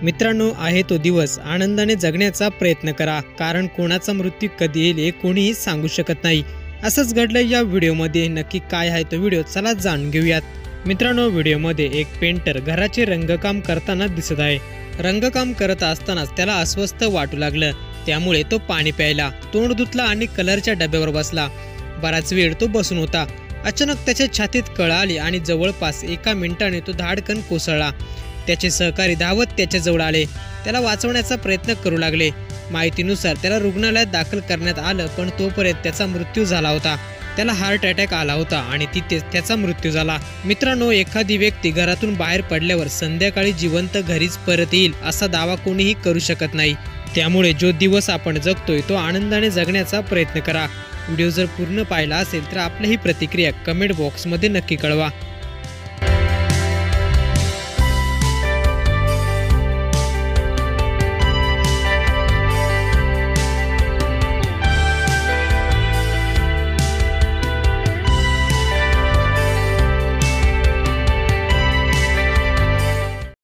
मित्रांनो, आहे तो दिवस आनंदाने जगण्याचा प्रयत्न करा, कारण कोणाचा मृत्यू कधी येईल हे कोणीही सांगू शकत नाही। असंच घडलं या व्हिडिओमध्ये। नक्की काय आहे तो व्हिडिओ, चला जाणून घेऊयात। मित्रांनो, व्हिडिओमध्ये एक पेंटर घराचे रंगकाम करताना दिसत आहे। रंगकाम करत असतानाच त्याला अस्वस्थ वाटू लागलं, त्यामुळे तो पाणी प्यायला, तोंड धुतला आणि कलरच्या डब्यावर बसला। बराच वेळ तो बसून होता। अचानक त्याच्या छातीत कळ आली आणि जवळपास 1 मिनिटाने तो धाडकन कोसळला। त्याचे सहकारी धावत त्याच्या जवळ आले, त्याला वाचवण्याचा प्रयत्न करू लागले। माहितीनुसार त्याला रुग्णालयात दाखल करण्यात आलं, पण तोपर्यंत त्याचा मृत्यू झाला होता। त्याला हार्ट अटॅक आला होता आणि तिथेच त्याचा मृत्यू झाला। मित्रांनो, एखादी व्यक्ती घरातून बाहेर पडल्यावर संध्याकाळी जिवंत घरीच परत येईल असा दावा कोणीही करू शकत नाही। त्यामुळे जो दिवस आपण जगतोय तो आनंदाने जगण्याचा प्रयत्न करा। व्हिडिओ जर पूर्ण पाहिला असेल तर आपली ही प्रतिक्रिया कमेंट बॉक्समध्ये नक्की कळवा।